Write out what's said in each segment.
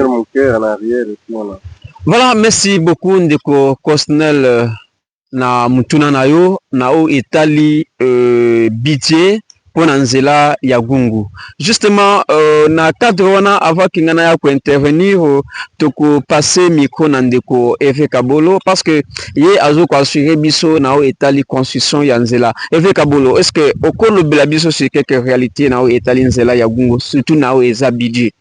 revenir mon cœur en arrière et puis on a... Voilà, merci beaucoup ndeko Cosnel na mutuna na yo na o etali budget pour nzela ya gungu. Justement na cadre wana avant kingana ya ko intervenir toko passer micro na ndeko Eve Kabolo parce que ye azo ko assurer biso na o etali construction ya nzela. Eve Kabolo, est-ce que okolo bela biso sur quelques réalités na o etali nzela ya gungu surtout na o eza budget?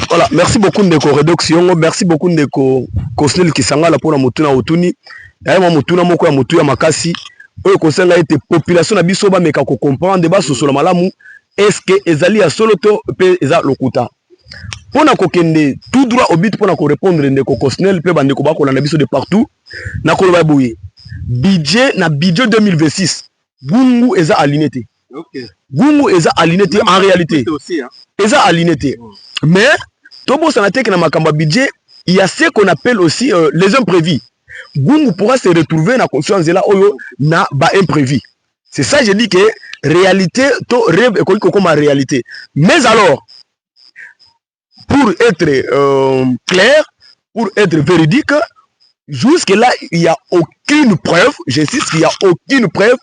Voilà, merci beaucoup ndeko Redoxiongo, merci beaucoup ndeko Cosnel Kisangala pour la mutuna otuni. Ya mutuna moko ya mutu ya makasi. Oyo kosenga ete population na biso ba meka ko comprendre ba sosola malamu est-ce que ezali ya solo to pe eza lokuta. Pona ko kende tout droit au but pona ko répondre ndeko Cosnel pe bandeko ba ko na biso de partout. Na ko ba boye. Budget na budget 2026. Gungu eza aligné. OK. Gungu eza aligné en réalité. Aussi hein. Eza aligné. Mais tobo sanate que na makamba budget, il y a ce qu'on appelle aussi les imprévus. Gungu pourra se retrouver na conscience là oyo na ba imprévu. C'est ça je dis que réalité to rêve et comme réalité. Mais alors pour être clair, pour être véridique, jusque là il y a aucune preuve, j'insiste qu'il y a aucune preuve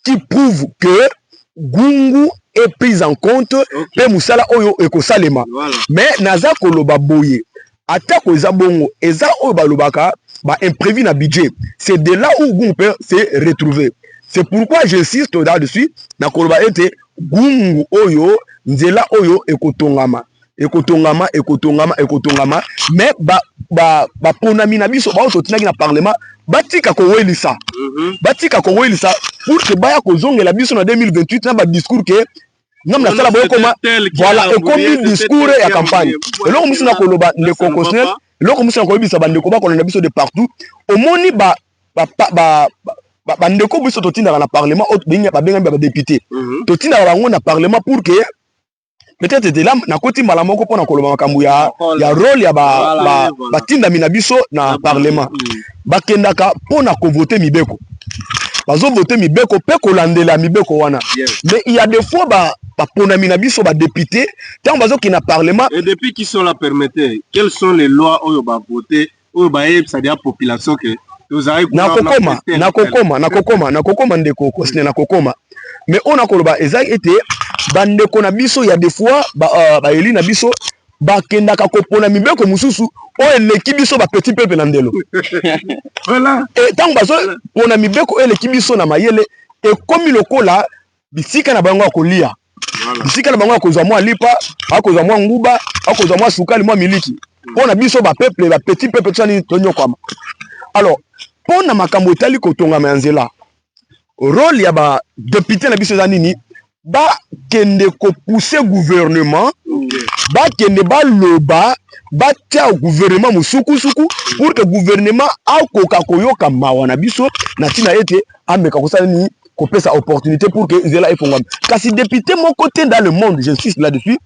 qui prouve que Gungu est prise en compte pe musala oyo ekosalema. Mais naza koloba boye ata ko eza bongo eza oyo balobaka ba imprévu na budget. C'est de là où Gungu peut se retrouver. C'est pourquoi j'insiste là-dessus na koloba ete Gungu oyo nzela oyo ekotongama mais ba ponami na biso ba ototinaki na parlement batika ko welisa pour que baya ko zongela biso na 2028 na ba discours que ngam na sala boyo koma voilà et comme discours ya campagne eloko musu na koloba le Cosnel eloko musu na kolobisa bandeko ba ko na biso de partout omoni ba bandeko biso totinda na parlement autre binga ba benga ba député totinda bango na parlement pour que peut-être de là na koti mbala moko pona koloba makambu ya rôle ya ba tinda minabiso na parlement bakendaka pona ko voter mibeko bazo voter mibeko pe ko landela mibeko wana mais il y a des fois ba pona minabiso ba député tant bazo ki na parlement et depuis qui sont là permettez quelles sont les lois oyo ba voter oyo ba ça dire population que vous avez nakokoma ndeko Cosnel nakokoma mais on a koloba ezak été bandeko na biso ya des fois ba eli na biso bakendaka kopona mibeko mususu o eleki biso ba petit peuple na ndelo voilà et tant bazo pona mibeko eleki biso na mayele e komi lokola bisika na bango akolia bisika na bango akozwa mwa lipa akozwa mwa nguba akozwa mwa sukali mwa miliki pona biso ba peuple ba petit peuple tsani tonyokwama. Alors pona makambo etali kotonga manzela rôle ya ba député na biso za nini ba kende ko pousser gouvernement ba kende ba loba ba tia gouvernement musuku pour que gouvernement akoka koyoka mawa na biso na tina ete ameka kosala ni ko pesa opportunité pour que nzela efongama kasi député mon côté dans le monde j'insiste là-dessus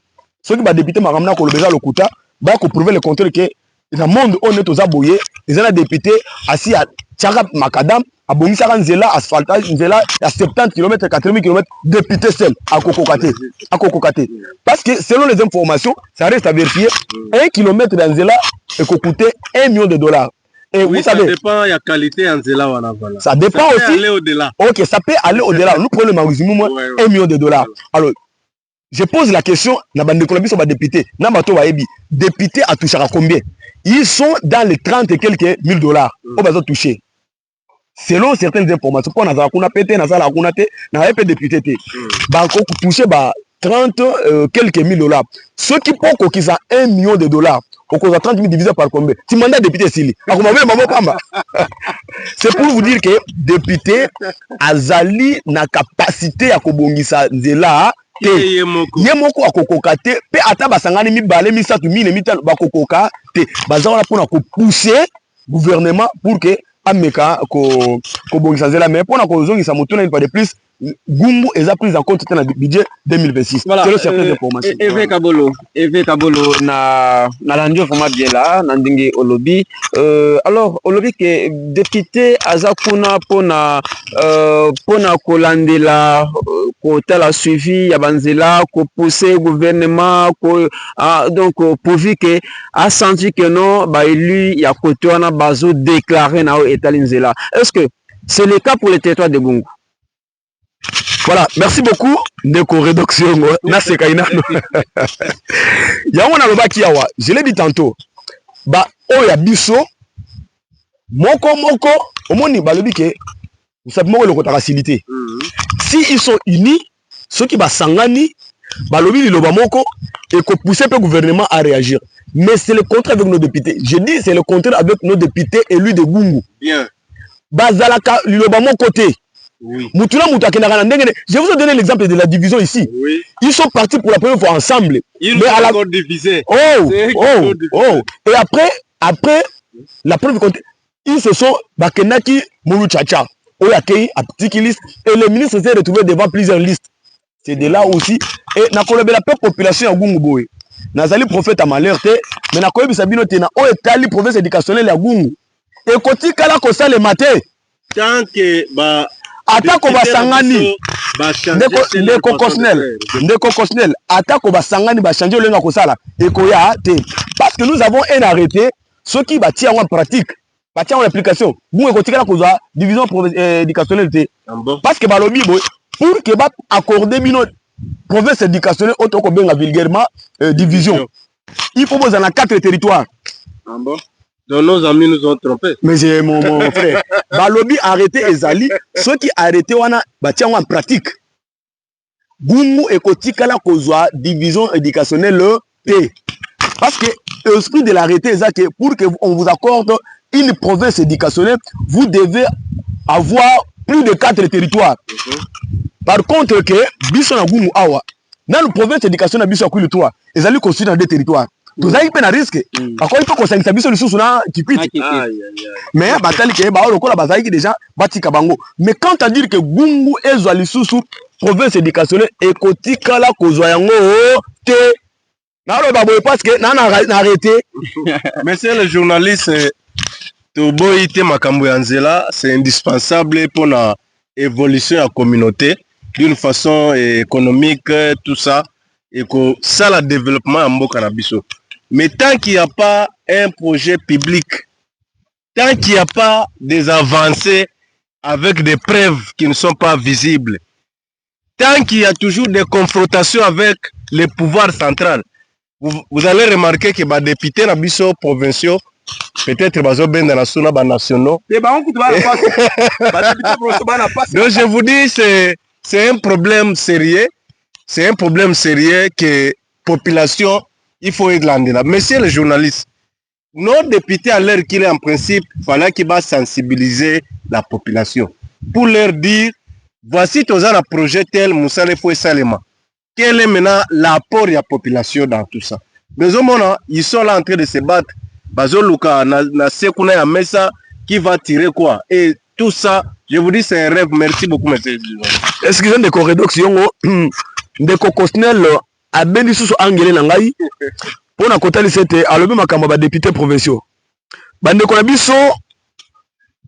ceux qui ba député maramna ko lobeza lokuta ba ko prouver le contraire que dans le monde on est aux aboyés les ana député assis à Tchara Makadam abongisaka nzela asphaltage nzela à 70 km 80 km député seul à kokokate parce que selon les informations ça reste à vérifier 1 km d'Anzela et coûter $1 million. Et oui, vous savez, ça dépend de la qualité d'Anzela voilà. Ça dépend ça aussi. Aller au-delà. OK, ça peut aller au-delà. Nous prenons le maximum $1 million. Alors je pose la question na bande ko biso ba député na bato ba yebi député a touché à combien? Ils sont dans les 30 et quelques $1000 au bazo touché. Selon certaines informations, pour na kuna pété na sala kuna té na épé député té. Ba ko touché ba 30 quelques $1000. Ceux qui poko qui a $1 million, au cause de 30 000 divisé par combien? Si mandat député sili. C'est pour vous dire que député azali na capacité à kobongisa nzela te yemoko akokoka te pe ata basangani mibale misatu mine mitalo bakokoka te bazala pona ko pousser gouvernement pour que ameka ko bongisa nzela mais pona ko zongisa mutuna une fois de plus Gumbu est prise en compte dans le budget 2026. Voilà, c'est certaines informations. Eve Kabolo na landio vraiment bien là, nandingi olobi. Alors olobi que député azakuna pona kolandela kota la suivi ya banzela ko pousser gouvernement ko donc pourvu que a senti que non ba élu ya koto wana bazo déclarer na état linzela. Est-ce que c'est le cas pour le territoire de Gungu? Voilà, merci beaucoup. Ndeko rédaction na sekainano. Yango na loba kiawa, je l'ai dit tantôt. Ba oya biso moko omoni balobi ke vous savez moko le kota facilité. Si ils sont unis, ceux qui ba sangani balobi liloba moko et ko pousser le gouvernement à réagir. Mais c'est le contraire avec nos députés. Je dis c'est le contraire avec nos députés élus de Gungu. Bien. Bazalaka liloba mon côté. Oui. Je vous ai donné l'exemple de la division ici. Oui. Ils sont partis pour la première fois ensemble. Ils sont encore divisés. Et après la preuve, ils se sont Bakenaki Moulouchacha, Oyakei, Aptikilis, et le ministre s'est retrouvé devant plusieurs listes. C'est de là aussi. Et na la population à Gungu. Nazali prophète à m'alerter, mais na koyebi sabino tena o etali province éducationnelle à Gungu. Et koti kala ko ça le matin. Tant que ba atako basangani ndeko Kosnel atako basangani ba changer lenga ko sala et koya te parce que nous avons un arrêté ceux qui bâtit en pratique bâtit en application vous koti kala ko za division éducationnelle te parce que balobi boy pour que ba accorder bino province éducationnelle otoko benga vulgairement division il faut vous en 4 territoires. Donc nos amis nous ont trompés. Mais j'ai mon frère. Balobi arrêté Ezali, ceux qui arrêté wana bâti en pratique. Gungu et Kotikala kozwa division éducationnelle T. Parce que l'esprit de l'arrêté est que pour que on vous accorde une province éducationnelle, vous devez avoir plus de 4 territoires. Par contre que biso na Gungu awa, dans la province éducationnelle biso akuli 3, Ezali construit dans 2 territoires. Tout ça il peut na risque. Encore il faut qu'on s'inquiète sur le sous na kipit. Mais batali ke ba lokola bazali ki déjà batika bango. Mais quand à dire que Gungu ezwa lisusu province éducationnelle et kotikala kozwa yango te na lo ba boy parce que na arrêté. Monsieur le journaliste to boyite makambo ya nzela, c'est indispensable pour la évolution de la communauté d'une façon économique tout ça et que ça le développement en mboka na biso. Mais tant qu'il n'y a pas un projet public, tant qu'il n'y a pas des avancées avec des preuves qui ne sont pas visibles, tant qu'il y a toujours des confrontations avec les pouvoirs centraux, vous allez remarquer que les députés provinciaux, peut-être les nationaux. Donc je vous dis, c'est un problème sérieux. C'est un problème sérieux que la population, il faut aider là. Monsieur le journaliste, nos députés, à l'heure qu'il est en principe, il fallait qu'ils sensibiliser la population pour leur dire, voici tous un projet tel, Moussa Lefoué Salema. Quel est maintenant l'apport de la population dans tout ça? Mais au moment, ils sont là en train de se battre. Bazo Luka, na Sekuna ya Mesa, qui va tirer quoi? Et tout ça, je vous dis, c'est un rêve. Merci beaucoup, monsieur le journaliste. Excusez-moi de correction. Ndeko Kosnel a béni sous angélé nangai pour na kotali c'était alobi makambo ba députés provinciaux. Bandeko na biso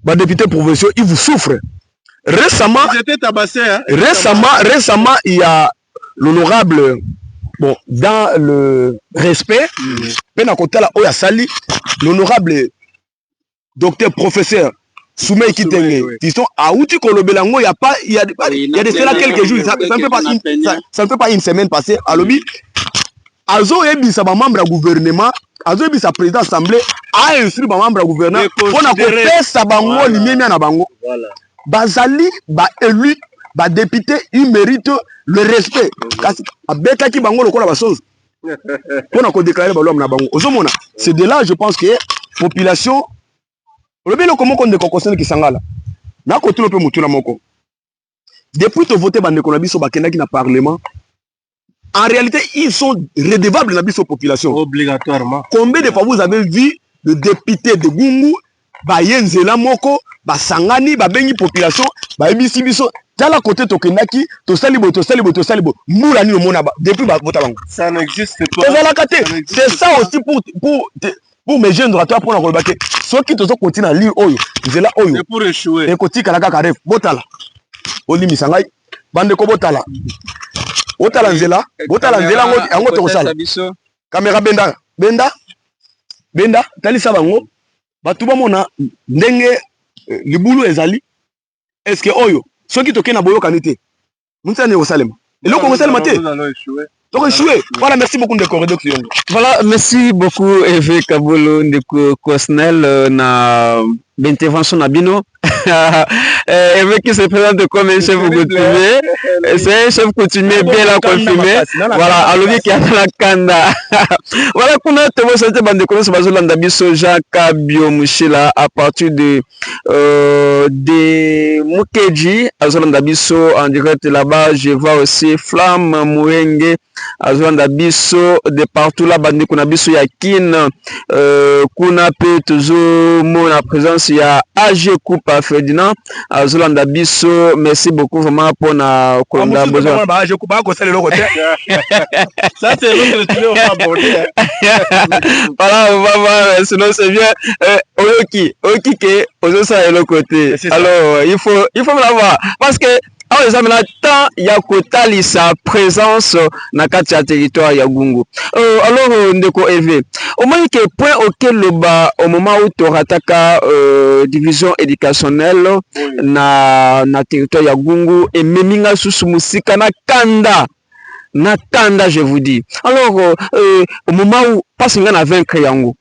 ba députés provinciaux ils vous souffrent. Récemment ils étaient tabassés hein? Récemment il y a l'honorable bon dans le respect pena kotala oya sali l'honorable docteur professeur Soumé Kitenge, ils sont à Outi Kolobelango, il y a de cela quelques jours, ça ne fait pas une semaine passée, à l'obit. Azo Ebi, sa membre du gouvernement, Azo Ebi, sa président assemblée, a instruit ma membre du gouvernement, pour na faire sa bango, l'immédiat na bango. Bazali, ba élu, ba député, il mérite le respect. A beta ki bango le kola ba chose. Pour na déclarer ba l'homme na bango. Ozomona, c'est de là, je pense que population. Depuis tu voté dans Parlement, en réalité, ils sont redevables dans la population. Obligatoirement. Combien de fois vous avez vu le député de Gungu, Bayenzela Moko, basangani babengi population bayebisi biso tala côté tokendaki tosali bo mbula nini omona depuis bavota bango ça n'existe pas ezalaka te c'est ça aussi pour mes jeunes droits mpona koloba te soki tozokontina lire oyo nzela oyo pour échouer ekotikala kaka rêve botala olimisa ngai bandeko botala nzela yango tokosala kamera benda talisa bango bato bamona ndenge libulu ezali eske oyo soki tokena boyokani te muntani ekosalema eloko ekosalema te échoué. Voilà, merci beaucoup de corridor. Voilà, merci beaucoup Eve Kabolo de Cosnel na l'intervention Nabino. Eve qui se présente comme un chef coutumier. C'est un chef coutumier bien là confirmé. Voilà, alors qui a la kanda. Voilà, qu'on a trouvé cette bande de connaissances bazolanda biso Jacques Biomushila à partir de Mukeji azolanda biso en direct là-bas. Je vois aussi Flamme Mouenge azolanda biso de partout là bande kuna biso ya kin kuna pe toujours mon présence ya AG Coupa Ferdinand azolanda biso. Merci beaucoup vraiment pour na kolanda besoin ba AG Coupa ko sale loko te ça c'est l'autre tu vas aborder voilà on va voir sinon c'est bien oyoki ke ozo ça le côté alors il faut l'avoir parce que alors les amis, tant il y a kotali sa présence na kati ya territoire ya Gungu. Alors ndeko Eve, au moins que point auquel le bas au moment où tu rataka division éducationnelle na territoire ya Gungu et meminga susu musika na kanda je vous dis. Alors au moment où parce qu'on a vaincre yango.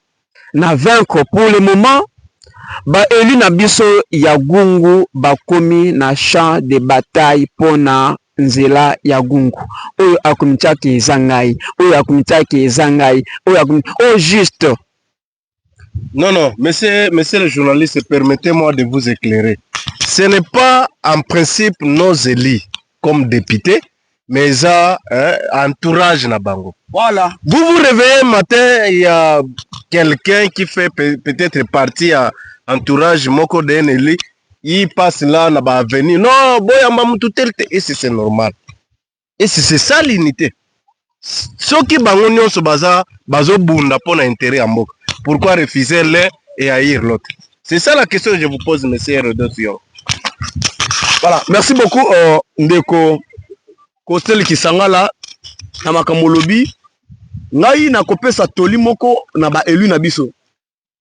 Na vaincre pour le moment ba élu na biso ya Gungu bakomi na champ de bataille pona nzela ya Gungu oyo akomitaki ezangai oyo juste non monsieur le journaliste permettez-moi de vous éclairer. Ce n'est pas en principe nos élus comme députés mais ça entourage na bango. Voilà, vous réveillez matin, il y a quelqu'un qui fait peut-être partie à entourage moko d'Eneli, il passe là, n'a pas venir. Non, boyamba mutu tel et c'est normal. Et c'est ça l'unité. Ce qui bango nyonso bazo bunda pour intérêt à moko. Pourquoi refuser l'un et haïr l'autre? C'est ça la question que je vous pose, monsieur Rodolphe. Voilà, merci beaucoup ndeko Kostel Kisangala na makambo lobi ngai na kopesa toli moko na ba élu na biso.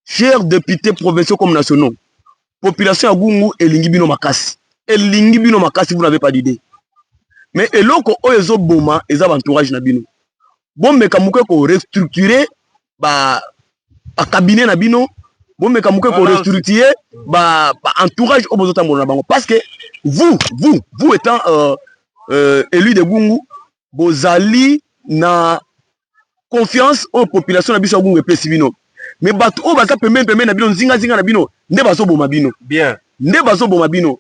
Chers députés provinciaux comme nationaux, population ya Gungu elingi bino makasi. Vous n'avez pas d'idée. Mais eloko oyo ezo boma eza entourage na bino. Bombe kamuke ko restructurer ba cabinet na bino, bombe kamuke ko restructurer ba entourage obozo tambola na bango parce que vous étant élu de Gungu, bozali na confiance aux populations na biso Gungu epesi bino. Mais bato o baza pembe na bino zinga na bino nde bazo boma bino bien nde bazo boma bino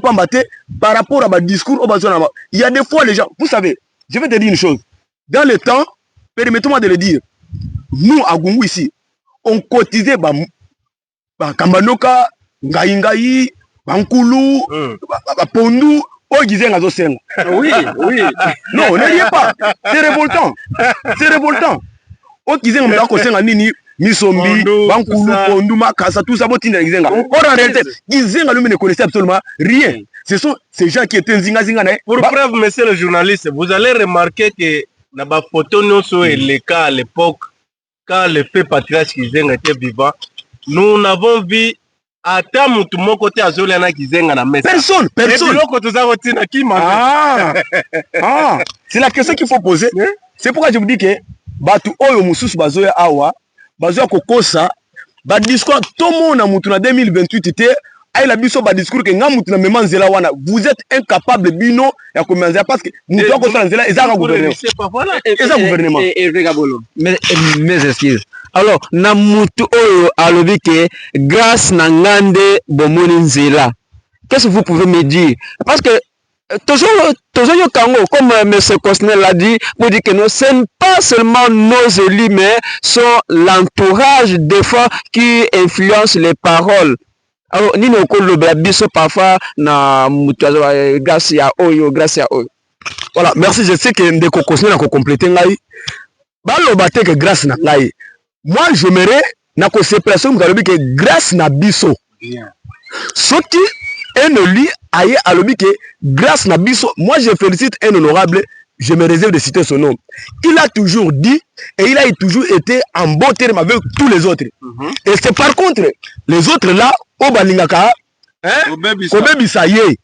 pamba te par rapport à ba discours o bazo na il y a des fois les gens vous savez je vais te dire une chose dans le temps permettez-moi de le dire nous à Gungu ici on cotisait ba Kambanoka ngai bankulu ba pondu o gizenga zo senga oui non ne riez pas c'est révoltant Okizenga mda kosenga nini misombi bankulu pondu makasa tout ça botinda gizenga or en réalité gizenga lui ne connaissait absolument rien. Ce sont ces gens qui étaient zinga na pour preuve monsieur le journaliste vous allez remarquer que na ba photo noso et les cas à l'époque quand le fait patriarche Gizenga était vivant nous n'avons vu ata mutu moko te azoli na Gizenga na mesa personne c'est la question qu'il faut poser. C'est pourquoi je vous dis que batu oyo mususu bazoya awa bazoya kokosa ba discours tomo na mutu na 2028 te ay la biso ba discours ke nga mutu na memanzela wana vous êtes incapable bino ya komanzela parce que mutu akosa nzela ezaka gouvernement mes excuses. Alors na mutu oyo alobi ke grâce na ngande bomoni nzela, qu'est-ce que vous pouvez me dire parce que toujours comme M. Cosnel l'a dit, vous dites que ce n'est pas seulement nos élus, mais sont l'entourage des fois qui influence les paroles alors nini okoloba biso parfois na mutu grâce ya oyo. Voilà, merci, je sais que ndeko Cosnel na ko compléter ngai baloba te que grâce na ngai. Moi j'aimerais na ko séparation ngalobi que grâce na biso soki un lui aye alobi que grâce na biso. Moi je félicite un honorable, je me réserve de citer son nom. Il a toujours dit et il a toujours été en bon terme avec tous les autres. Et c'est par contre les autres là au balingaka kobebisa ye.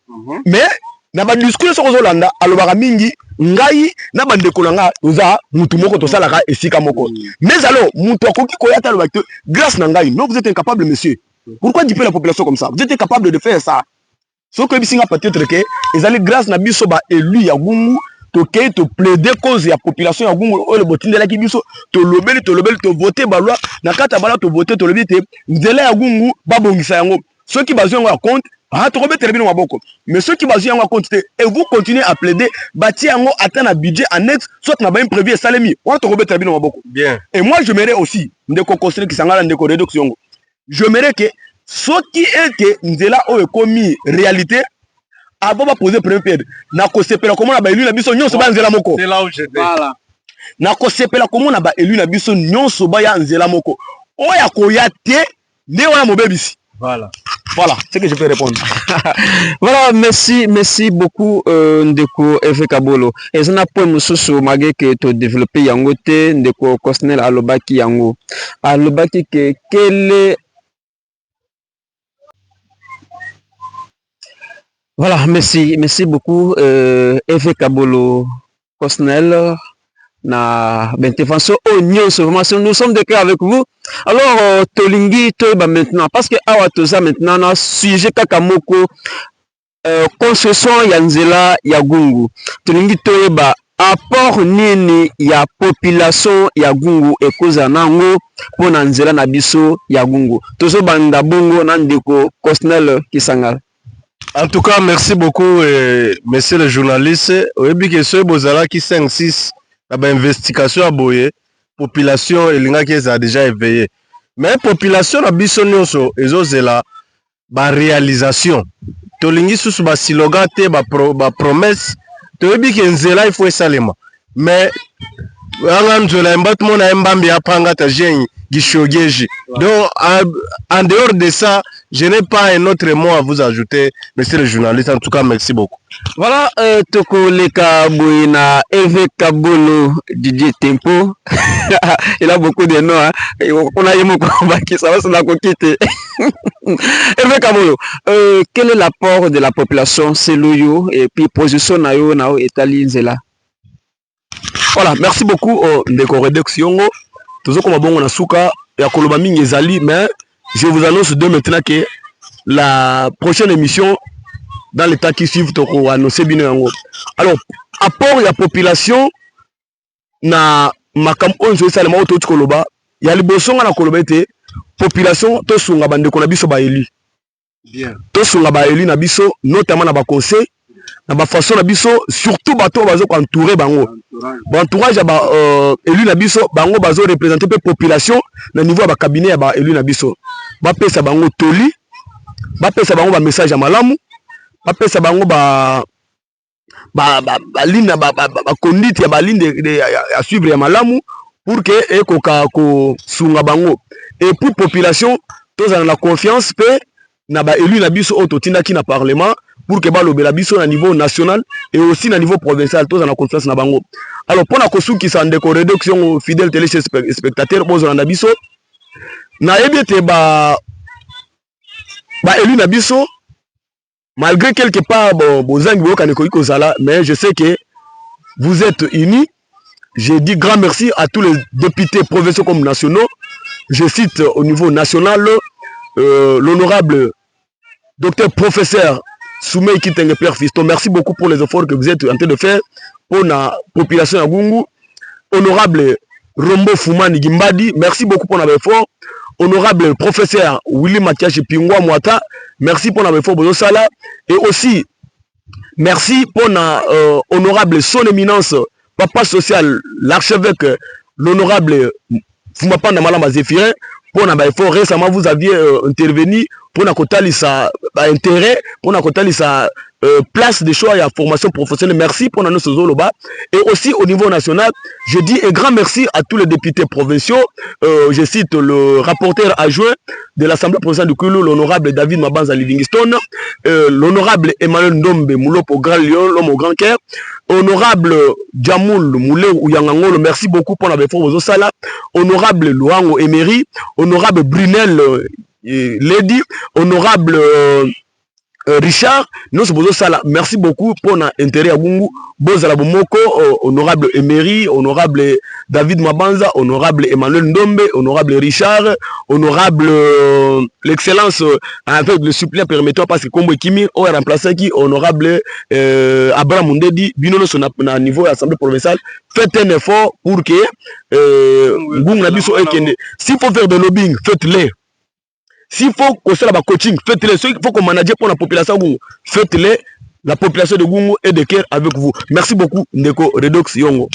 Mais na ba discours so kozolanda alobaka mingi ngai na bandeko nanga oza mutu moko to salaka esika moko. Mais alors mutu akoki koyata alobaka grâce na ngai. Non, vous êtes incapable monsieur. Pourquoi diper la population comme ça? Vous êtes incapable de faire ça. Ce que bisinga peut-être que ezali grâce na biso ba élu ya Gungu to ke to plaider cause ya population ya Gungu o le botindela ki biso to lobeli to voter ba loi na kata bala to voter to lobi te nzela ya Gungu ba bongisa yango. Ceux qui basent en compte ah to robet terminer maboko. Mais ceux qui basent en compte et vous continuez à plaider bâtir yango atteindre un budget annexe soit na ba imprévu salemi. On to robet terminer maboko. Bien. Et moi je m'aimerais aussi ndeko construire ki sangala ndeko réduction. Je m'aimerais que ce qui est que nzela o ekomi réalité abo ba poser premier pierre na ko sepela komo na ba élu na biso nyonso ba nzela moko. C'est là où j'étais. Voilà. Na ko sepela komo na ba élu na biso nyonso ba ya nzela moko. Oya ko ya te ne wana mobebisi. Voilà. Voilà, c'est ce que je peux répondre. Voilà, merci beaucoup ndeko Efe Kabolo. Et ça n'a pas mususu mage que to développer yango te ndeko Cosnel alobaki yango. Alobaki que quel est. Voilà, merci beaucoup Efe Kabolo Cosnel na intervention au Nyon Information. Nous sommes de cœur avec vous. Alors tolingi toyeba maintenant parce que awa toza maintenant na sujet kakamoko concession ya nzela ya Gungu. Tolingi toyeba apport nini ya population ya Gungu ekoza nango pona nzela na biso ya Gungu. Tozo banda bungo na ndeko Cosnel Kisangala. En tout cas, merci beaucoup, monsieur le journaliste. Oyebi que ce bozala qui 5-6 la investigation à boye, population et l'inga qui a déjà éveillé. Mais population na biso nyonso ezozela ba réalisation. Tolingi susu ba slogan te ba promesse. Toyebi que nzela il faut esalema. Mais anga nzola mbatmo na mbambi apanga ta jeni gishogeji. Donc en dehors de ça, je n'ai pas un autre mot à vous ajouter, monsieur le journaliste. En tout cas, merci beaucoup. Voilà, toko leka boina Efe Kabolo DJ Tempo. Il a beaucoup de noms. On a yemo qui ça va se la coquette. Efe Kabolo, quel est l'apport de la population Seloyo et puis position nayo nao etali nzela? Voilà, merci beaucoup ndeko rédaction. Toujours comme bon on a souka ya koloba mingi ezali mais je vous annonce de maintenant que la prochaine émission dans les temps qui suivent toko annoncer bino yango. Alors apport ya population na makam onzo salema oto koloba ya libosonga na koloba ete population to sunga bande ko na biso ba eli. Bien. To sunga ba eli na biso notamment na ba conseil na ba façon na biso surtout bato bazo ko entourer bango. Bon entourage ba élu na biso bango bazo représenter pe population na niveau ya ba cabinet ya ba élu na biso. Ba pesa bango toli, ba pesa bango ba message ya malamu, ba pesa bango ba ligne ba conduite ya ba ligne à suivre ya malamu pour que ekoka ko sunga bango. Et pour population tous en la confiance pe na ba élu na biso ototinda ki na parlement pour que balobela biso na niveau national et aussi na niveau provincial tous en la confiance na bango. Alors pour la kosuki sa ndeko réduction fidèle téléspectateur bozo na biso na ebete ba élu na biso malgré quelque part bozangi boka neko ikozala mais je sais que vous êtes unis. Je dis grand merci à tous les députés provinciaux comme nationaux. Je cite au niveau national l'honorable docteur professeur Soumei Kitenge Père Fiston, merci beaucoup pour les efforts que vous êtes en train de faire pour la population de Gungu. Honorable Rombo Foumani Gimbadi, merci beaucoup pour l'effort. Honorable professeur Willy Mathias Pingwa Mwata, merci pour l'effort de Sala. Et aussi, merci pour honorable son éminence, papa social, l'archevêque, l'honorable Fumapanda Malama Zéphirin, pour na effort. Récemment vous aviez intervenu pour na kotalisa intérêt pour na kotalisa place de choix et à formation professionnelle. Merci pour nous Zoloba. Et aussi au niveau national, je dis un grand merci à tous les députés provinciaux. Je cite le rapporteur adjoint de l'Assemblée provinciale du Kulu, l'honorable David Mabanza Livingstone, l'honorable Emmanuel Ndombe Moulopo Grand Lyon, l'homme au grand cœur, honorable Djamoul Moulé Ouyangangolo, merci beaucoup pour l'effort aux Osala, honorable Luango Emery, honorable Brunel Lady, honorable Richard, nous sommes ça. Merci beaucoup pour notre intérêt à Gungu. Bozala Bomoko, honorable Emery, honorable David Mabanza, honorable Emmanuel Ndombe, honorable Richard, honorable l'excellence avec le suppléant permettant parce que Kombo Kimi, on a remplacé qui honorable Abraham Mundedi, binono son à niveau de l'Assemblée provinciale. Faites un effort pour que Gungu Nabiso Ekende. S'il faut faire de lobbying, faites-le. S'il faut qu'on soit là coaching, faites-le. Il faut qu'on manage pour la population Gungu. Faites-le. La population de Gungu est de cœur avec vous. Merci beaucoup, Ndeko Redox Yongo.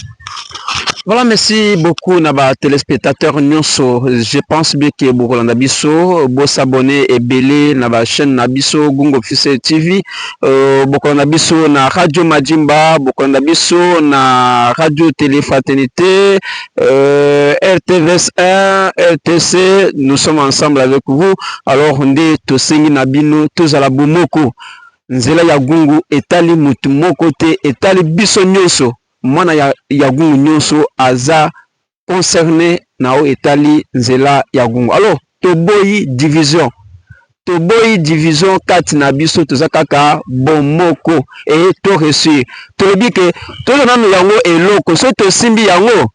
Voilà, merci beaucoup Naba téléspectateurs Nyonso. Je pense bien que Bokolanda Biso, beau s'abonner et belé Naba chaîne Nabiso Gungu Officiel TV, Bokolanda Biso na Radio Majimba, Bokolanda Biso na Radio Téléfraternité, RTVS 1, RTC, nous sommes ensemble avec vous. Alors on dit Tosengi Nabino, tous à la Boumoko, Nzela ya Gungu, etali mutu moko te, etali biso nyonso. Mwana ya Gungu nyonso aza concerné na o etali nzela ya Gungu. Alors toboyi division kati na biso tozakaka bomoko et to reçu tolobi ke tozana yango eloko so to simbi yango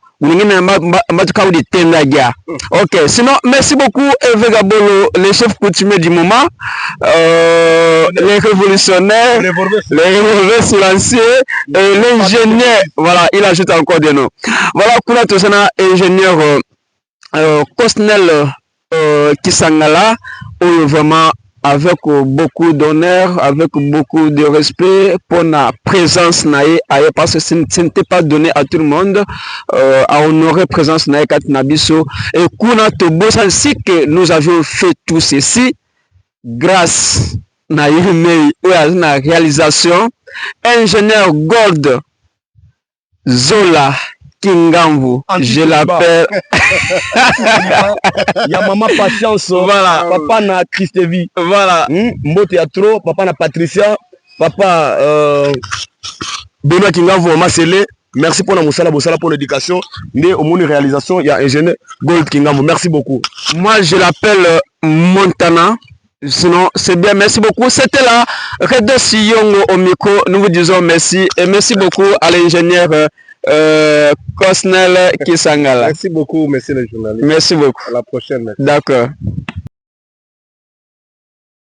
ok, sinon merci beaucoup Hervé Gabolo, le chef coutumier du moment, les révolutionnaires, les révolveurs silencieux, l'ingénieur, voilà, il ajoute encore des noms. Voilà, Kuna Tosana, ingénieur Kosnel Kisangala, où vraiment avec beaucoup d'honneur, avec beaucoup de respect pour la présence naïe, parce que ce n'était pas donné à tout le monde à honorer présence naïe Katnabiso. Et Kuna Tobosa, ainsi que nous avions fait tout ceci grâce à la réalisation, ingénieur Gold Zola Kingamvu, je l'appelle. Il y a maman Patience, voilà. Papa na Christevi, voilà. Mbo Théâtre, papa na Patricia, papa Benoît Kingamvu, Masele. Merci pour la Moussala pour l'éducation. Mais au monde de réalisation, il y a ingénieur Gold Kingamvu. Merci beaucoup. Moi, je l'appelle Montana. Sinon, c'est bien. Merci beaucoup. C'était là. Redo Siyongo au micro. Nous vous disons merci. Et merci beaucoup à l'ingénieur Kosnel Kisangala. Merci beaucoup, monsieur le journaliste. Merci beaucoup. À la prochaine. D'accord.